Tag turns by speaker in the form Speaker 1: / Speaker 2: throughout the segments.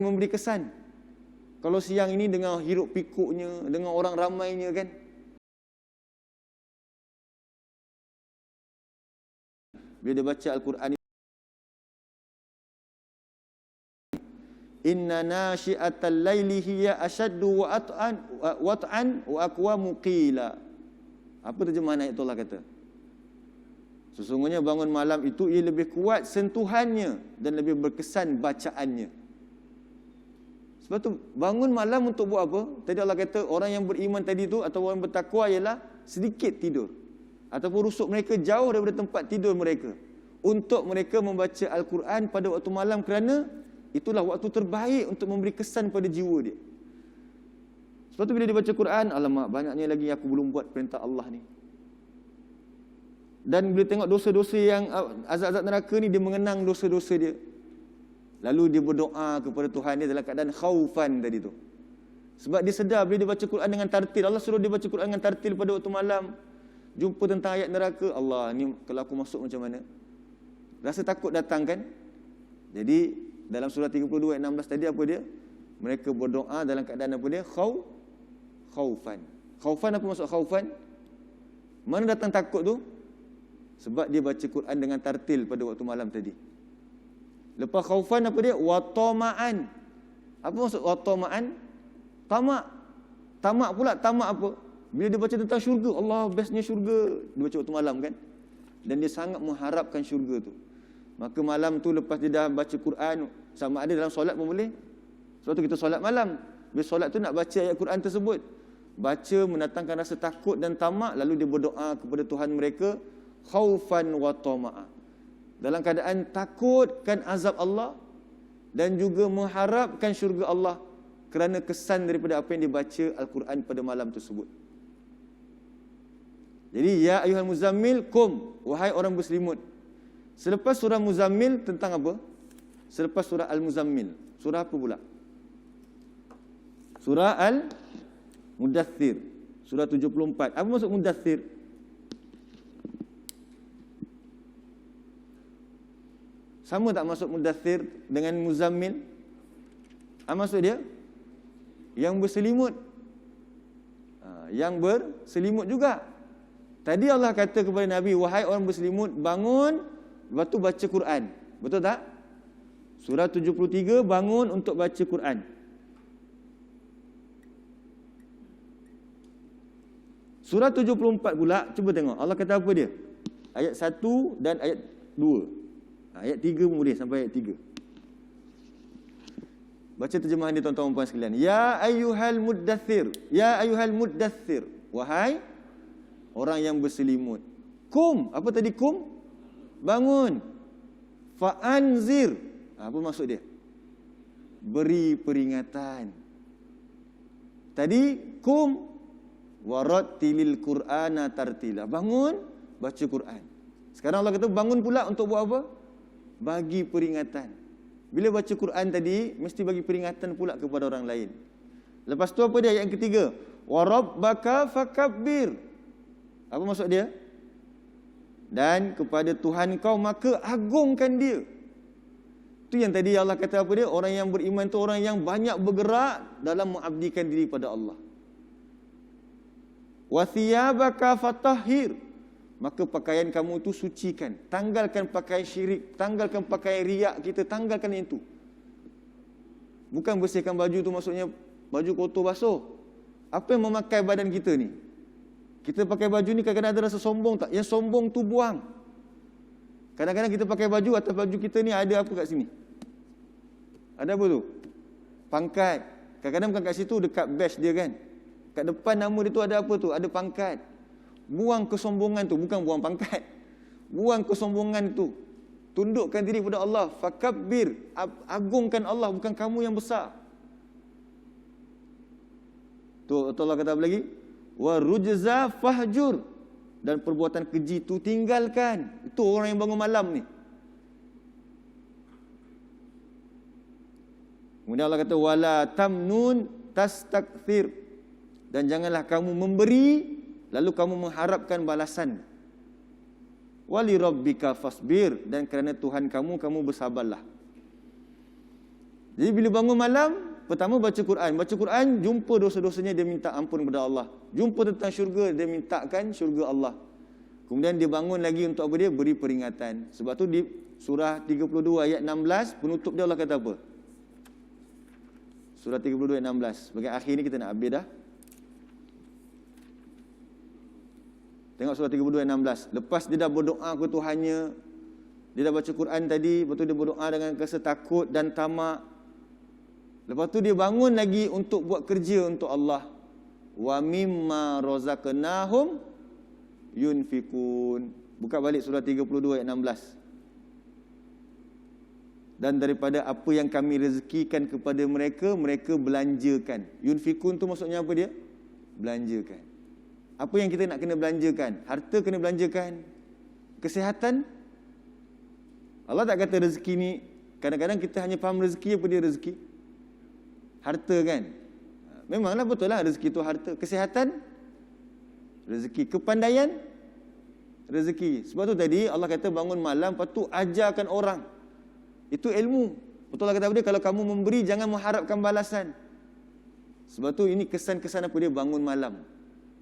Speaker 1: memberi kesan. Kalau siang ini dengan hiruk pikuknya, dengan orang ramainya kan. Bila dia baca Al-Quran, inna nasyi'atal laili hiya ashaddu wat'an wa aqwamu qila. Apa terjemahan ayat Allah kata? Sesungguhnya bangun malam itu ia lebih kuat sentuhannya dan lebih berkesan bacaannya. Sebab tu bangun malam untuk buat apa? Tadi Allah kata orang yang beriman tadi tu atau orang bertakwa ialah sedikit tidur ataupun rusuk mereka jauh daripada tempat tidur mereka untuk mereka membaca Al-Quran pada waktu malam, kerana itulah waktu terbaik untuk memberi kesan pada jiwa dia. Sebab tu bila dia baca Quran, alamak banyaknya lagi aku belum buat perintah Allah ni. Dan bila tengok dosa-dosa yang azab-azab neraka ni, dia mengenang dosa-dosa dia. Lalu dia berdoa kepada Tuhan dia dalam keadaan khaufan tadi tu. Sebab dia sedar bila dia baca Quran dengan tartil, Allah suruh dia baca Quran dengan tartil pada waktu malam. Jumpa tentang ayat neraka, Allah ni kalau aku masuk macam mana? Rasa takut datang kan? Jadi dalam surah 32 ayat 16 tadi apa dia? Mereka berdoa dalam keadaan apa dia? Khaufan. Khaufan, apa maksud khaufan? Mana datang takut tu? Sebab dia baca Quran dengan tartil pada waktu malam tadi. Lepas khaufan apa dia? Watama'an. Apa maksud watama'an? Tamak. Tamak pula, tamak apa? Bila dia baca tentang syurga, Allah bestnya syurga. Dia baca waktu malam kan? Dan dia sangat mengharapkan syurga tu. Maka malam tu lepas dia dah baca Quran, sama ada dalam solat pun boleh. Sebab tu kita solat malam. Bila solat tu nak baca ayat Quran tersebut. Baca mendatangkan rasa takut dan tamak, lalu dia berdoa kepada Tuhan mereka khaufan wa tama'a. Dalam keadaan takutkan azab Allah dan juga mengharapkan syurga Allah kerana kesan daripada apa yang dibaca Al-Quran pada malam tersebut. Jadi ya ayyuhal muzammil qum, wahai orang berselimut. Selepas surah Muzammil tentang apa? Selepas surah Al-Muzammil, surah apa pula? Surah Al-Mudaththir, surah 74. Apa maksud Mudaththir? Sama tak maksud Mudaththir dengan Muzammil? Apa maksud dia? Yang berselimut. Yang berselimut juga. Tadi Allah kata kepada Nabi, wahai orang berselimut, bangun, lepas tu baca Quran. Betul tak? Surah 73, bangun untuk baca Quran. Surah 74 pula, cuba tengok. Allah kata apa dia? Ayat 1 dan ayat 2. Ayat 3 pun boleh sampai ayat 3. Baca terjemahan dia tuan-tuan dan puan sekalian. Ya ayyuhal muddaththir. Ya ayyuhal muddaththir. Wahai orang yang berselimut. Kum. Apa tadi kum? Bangun. Fa'anzir. Apa maksud dia? Beri peringatan. Tadi kum warattilil Qur'ana tartila. Bangun, baca Quran. Sekarang Allah kata bangun pula untuk buat apa? Bagi peringatan. Bila baca Quran tadi, mesti bagi peringatan pula kepada orang lain. Lepas tu apa dia ayat yang ketiga? Wa rabbaka fakabbir. Apa maksud dia? Dan kepada Tuhan kau maka agungkan dia. Tu yang tadi Allah kata apa dia? Orang yang beriman tu orang yang banyak bergerak dalam mengabdikan diri pada Allah. Wa thiyabaka fatahhir. Maka pakaian kamu itu sucikan. Tanggalkan pakaian syirik, tanggalkan pakaian riak kita, tanggalkan itu. Bukan bersihkan baju tu maksudnya baju kotor basuh. Apa yang memakai badan kita ni? Kita pakai baju ni kadang-kadang ada rasa sombong tak? Yang sombong tu buang. Kadang-kadang kita pakai baju, atas baju kita ni ada apa kat sini? Ada apa tu? Pangkat. Kadang-kadang bukan kat situ, dekat badge dia kan. Kat depan nama dia tu ada apa tu? Ada pangkat. Buang kesombongan tu, bukan buang pangkat. Buang kesombongan tu. Tundukkan diri kepada Allah. Fakabbir. Agungkan Allah, bukan kamu yang besar. Tu Allah kata apa lagi? Wa rujza fahjur. Dan perbuatan keji tu tinggalkan. Itu orang yang bangun malam ni. Kemudian Allah kata wala tamnun tastakthir. Dan janganlah kamu memberi lalu kamu mengharapkan balasan. Wali rabbika fasbir. Dan kerana Tuhan kamu bersabarlah. Jadi bila bangun malam, pertama baca Quran. Baca Quran, jumpa dosa-dosanya, dia minta ampun kepada Allah. Jumpa tentang syurga, dia mintakan syurga Allah. Kemudian dia bangun lagi untuk apa dia? Beri peringatan. Sebab tu di surah 32 ayat 16, penutup dia Allah kata apa? Surah 32 ayat 16. Bagian akhir ni kita nak habis dah. Tengok surah 32 ayat 16. Lepas dia dah berdoa ke Tuhannya, dia dah baca Quran tadi, lepas tu dia berdoa dengan rasa takut dan tamak. Lepas tu dia bangun lagi untuk buat kerja untuk Allah. Wa mimma razaqnahum yunfikun. Buka balik surah 32 ayat 16. Dan daripada apa yang kami rezekikan kepada mereka, mereka belanjakan. Yunfikun tu maksudnya apa dia? Belanjakan. Apa yang kita nak kena belanjakan? Harta kena belanjakan. Kesihatan? Allah tak kata rezeki ni, kadang-kadang kita hanya faham rezeki, apa dia rezeki? Harta kan? Memanglah betul lah rezeki tu harta. Kesihatan? Rezeki. Kepandaian? Rezeki. Sebab tu tadi Allah kata bangun malam, lepas tu ajarkan orang. Itu ilmu. Betul Allah kata apa dia? Kalau kamu memberi, jangan mengharapkan balasan. Sebab tu ini kesan-kesan apa dia? Bangun malam.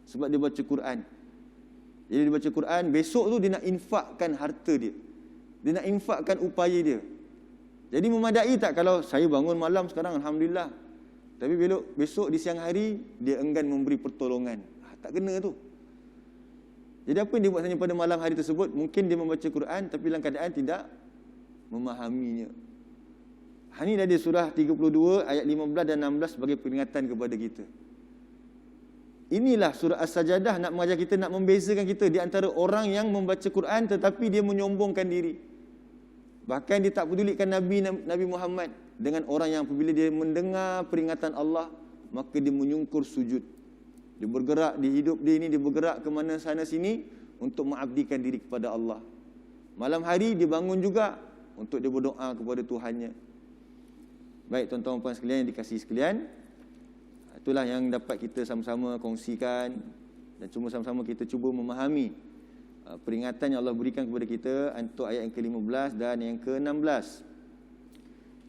Speaker 1: Sebab dia baca Quran. Jadi dia baca Quran, besok tu dia nak infakkan harta dia. Dia nak infakkan upaya dia. Jadi memadai tak kalau saya bangun malam sekarang, Alhamdulillah. Tapi besok di siang hari, dia enggan memberi pertolongan. Tak kena tu. Jadi apa yang dia buat hanya pada malam hari tersebut? Mungkin dia membaca Quran, tapi dalam keadaan tidak memahaminya. Ini dari surah 32 ayat 15 dan 16 sebagai peringatan kepada kita. Inilah surah As-Sajadah nak mengajar kita, nak membezakan kita di antara orang yang membaca Quran tetapi dia menyombongkan diri. Bahkan dia tak pedulikan Nabi Muhammad dengan orang yang apabila dia mendengar peringatan Allah, maka dia menyungkur sujud. Dia bergerak di hidup dia ini, dia bergerak ke mana sana sini untuk mengabdikan diri kepada Allah. Malam hari dia bangun juga untuk dia berdoa kepada Tuhannya. Baik tuan-tuan dan puan sekalian yang dikasihi sekalian, itulah yang dapat kita sama-sama kongsikan dan cuma sama-sama kita cuba memahami peringatan yang Allah berikan kepada kita untuk ayat yang ke-15 dan yang ke-16.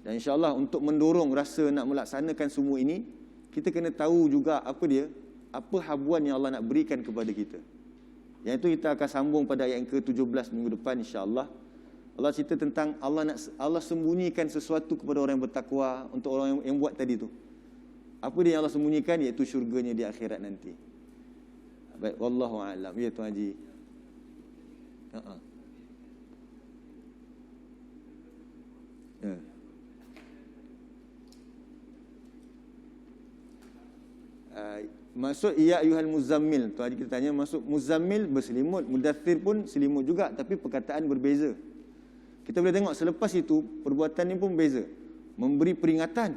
Speaker 1: Dan insya-Allah untuk mendorong rasa nak melaksanakan semua ini, kita kena tahu juga apa dia, apa habuan yang Allah nak berikan kepada kita. Yang itu kita akan sambung pada ayat yang ke-17 minggu depan insya-Allah. Allah cerita tentang Allah sembunyikan sesuatu kepada orang yang bertakwa, untuk orang yang buat tadi tu. Apa dia yang Allah sembunyikan? Iaitu syurganya di akhirat nanti. Baik, wallahu a'lam. Ya Tuan Haji. Ya. Maksud ya ayuhal muzammil. Tuan Haji kita tanya, maksud muzammil berselimut, mudaththir pun selimut juga, tapi perkataan berbeza. Kita boleh tengok selepas itu perbuatan ni pun beza. Memberi peringatan.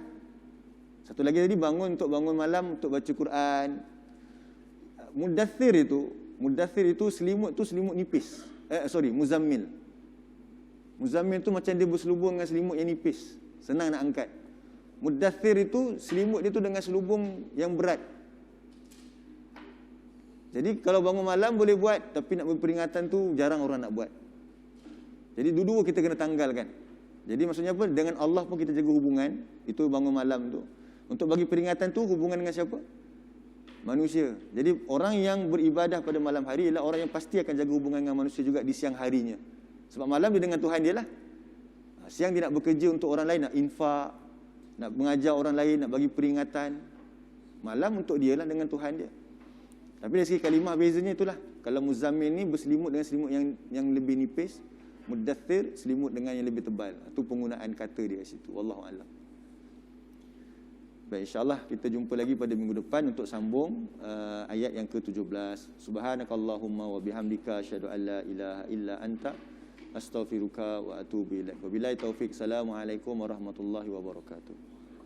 Speaker 1: Satu lagi tadi bangun malam untuk baca Quran. Mudaththir itu selimut nipis. Muzammil. Muzammil tu macam dia berselubung dengan selimut yang nipis, senang nak angkat. Mudaththir itu selimut dia tu dengan selubung yang berat. Jadi kalau bangun malam boleh buat, tapi nak berperingatan tu jarang orang nak buat. Jadi dua-dua kita kena tanggalkan. Jadi maksudnya apa? Dengan Allah pun kita jaga hubungan. Itu bangun malam tu. Untuk bagi peringatan tu hubungan dengan siapa? Manusia. Jadi orang yang beribadah pada malam hari ialah orang yang pasti akan jaga hubungan dengan manusia juga di siang harinya. Sebab malam dia dengan Tuhan dia lah. Siang dia nak bekerja untuk orang lain, nak infak, nak mengajar orang lain, nak bagi peringatan. Malam untuk dia lah dengan Tuhan dia. Tapi dari segi kalimah bezanya itulah. Kalau muzammil ni berselimut dengan selimut yang lebih nipis, mudaththir selimut dengan yang lebih tebal. Itu penggunaan kata dia kat situ. Wallahu a'lam. Baik, insya-Allah kita jumpa lagi pada minggu depan untuk sambung ayat yang ke-17. Subhanakallahumma wa bihamdika asyhadu an la ilaha illa anta astaghfiruka wa atubu ilaik. Wabillahi taufik. Assalamualaikum warahmatullahi wabarakatuh.